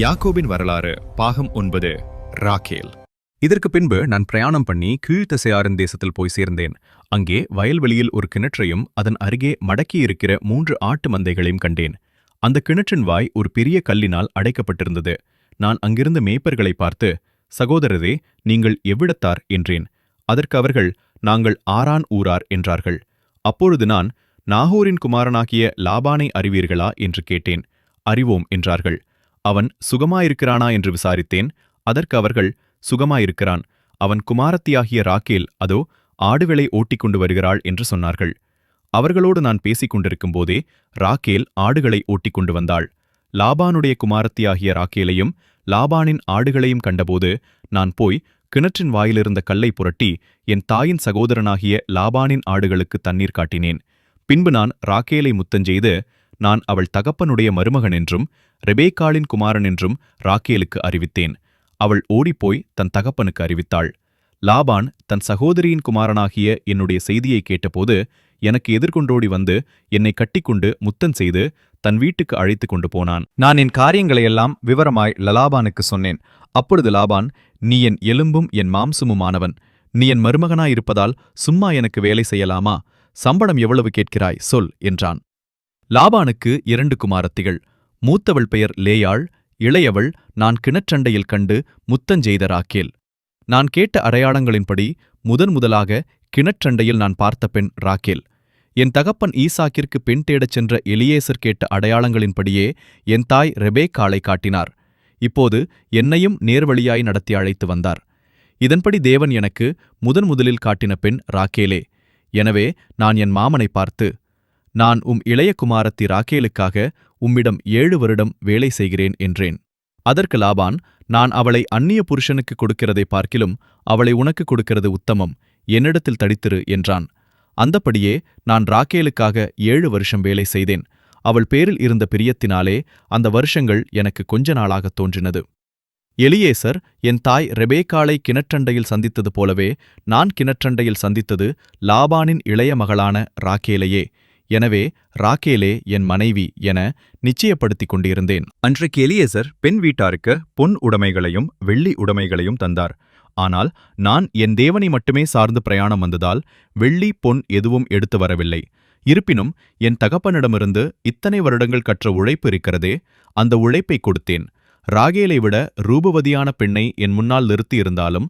யாக்கோபின் வரலாறு பாகம் 9 ராக்கேல். இதற்கு பின்பு நான் பிரயாணம் பண்ணி கீழ்த்திசையாரின் தேசத்தில் போய் சேர்ந்தேன். அங்கே வயல்வெளியில் ஒரு கிணற்றையும் அதன் அருகே மடக்கியிருக்கிற 3 ஆட்டு மந்தைகளையும் கண்டேன். அந்த கிணற்றின் வாய் ஒரு பெரிய கல்லினால் அடைக்கப்பட்டிருந்தது. நான் அங்கிருந்த மேய்ப்பர்களை பார்த்து, சகோதரரே, நீங்கள் எவ்விடத்தார் என்றேன். அதற்கு அவர்கள், நாங்கள் ஆரான் ஊரார் என்றார்கள். அப்பொழுது நான், நாகோரின் குமாரனாகிய லாபானை அறிவீர்களா என்று கேட்டேன். அறிவோம் என்றார்கள். அவன் சுகமாயிருக்கிறானா என்று விசாரித்தேன். அதற்கு அவர்கள், சுகமாயிருக்கிறான். அவன் குமாரத்தியாகிய ராக்கேல் அதோ ஆடுகளை ஓட்டிக்கொண்டு வருகிறாள் என்று சொன்னார்கள். அவர்களோடு நான் பேசிக் கொண்டிருக்கும் போதே ராக்கேல் ஆடுகளை ஓட்டிக்கொண்டு வந்தாள். லாபானுடைய குமாரத்தியாகிய ராக்கேலையும் லாபானின் ஆடுகளையும் கண்டபோது நான் போய் கிணற்றின் வாயிலிருந்த கல்லை புரட்டி என் தாயின் சகோதரனாகிய லாபானின் ஆடுகளுக்கு தண்ணீர் காட்டினேன். பின்பு நான் ராக்கேலை முத்தஞ்செய்து, நான் அவள் தகப்பனுடைய மருமகன் என்றும் ரெபேக்காளின் குமாரன் என்றும் ராக்கேலுக்கு அறிவித்தேன். அவள் ஓடிப்போய் தன் தகப்பனுக்கு அறிவித்தாள். லாபான் தன் சகோதரியின் குமாரனாகிய என்னுடைய செய்தியை கேட்டபோது எனக்கு எதிர்கொண்டோடி வந்து என்னை கட்டிக்கொண்டு முத்தன் செய்து தன் வீட்டுக்கு அழைத்து கொண்டு போனான். நான் என் காரியங்களையெல்லாம் விவரமாய் லாபானுக்கு சொன்னேன். அப்பொழுது லாபான், நீ என் எலும்பும் என் மாம்சமுமானவன். நீ என் மருமகனாயிருப்பதால் சும்மா எனக்கு வேலை செய்யலாமா? சம்பளம் எவ்வளவு கேட்கிறாய் சொல் என்றான். லாபானுக்கு 2 குமாரத்திகள். மூத்தவள் பெயர் லேயாள், இளையவள் நான் கிணற்றண்டையில் கண்டு முத்தஞ்செய்த ராக்கேல். நான் கேட்ட அடையாளங்களின்படி முதலாக கிணற்றண்டையில் நான் பார்த்த பெண் ராக்கேல். என் தகப்பன் ஈசாக்கிற்கு பெண் தேடச் சென்ற எலியேசர் கேட்ட அடையாளங்களின்படியே என் தாய் ரெபேக்காளை காட்டினார். இப்போது என்னையும் நேர்வழியாய் நடத்தி அழைத்து வந்தார். இதன்படி தேவன் எனக்கு முதலில் காட்டின பெண் ராக்கேலே. எனவே நான் என் மாமனை பார்த்து, நான் இளைய குமாரத்தி ராக்கேலுக்காக உம்மிடம் 7 வருடம் வேலை செய்கிறேன் என்றேன். அதற்கு லாபான், நான் அவளை அந்நிய புருஷனுக்கு கொடுக்கிறதை பார்க்கிலும் அவளை உனக்கு கொடுக்கிறது உத்தமம், என்னிடத்தில் தடித்திரு என்றான். அந்தப்படியே நான் ராக்கேலுக்காக 7 வருஷம் வேலை செய்தேன். அவள் பேரில் இருந்த பிரியத்தினாலே அந்த வருஷங்கள் எனக்கு கொஞ்ச நாளாகத் தோன்றினது. எலியேசர் என் தாய் ரெபேக்காளை கிணற்றண்டையில் சந்தித்தது போலவே நான் கிணற்றண்டையில் சந்தித்தது லாபானின் இளைய மகளான ராக்கேலையே. எனவே ராக்கேலே என் மனைவி என நிச்சயப்படுத்திக் கொண்டிருந்தேன். அன்றைக்கு எலியேசர் பெண் வீட்டாருக்கு பொன் உடைமைகளையும் வெள்ளி உடைமைகளையும் தந்தார். ஆனால் நான் என் தேவனை மட்டுமே சார்ந்து பிரயாணம் வந்ததால் வெள்ளி பொன் எதுவும் எடுத்து வரவில்லை. இருப்பினும் என் தகப்பனிடமிருந்து இத்தனை வருடங்கள் கற்ற உழைப்பு இருக்கிறதே, அந்த உழைப்பை கொடுத்தேன். ராகேலை விட ரூபவதியான பெண்ணை என் முன்னால் நிறுத்தியிருந்தாலும்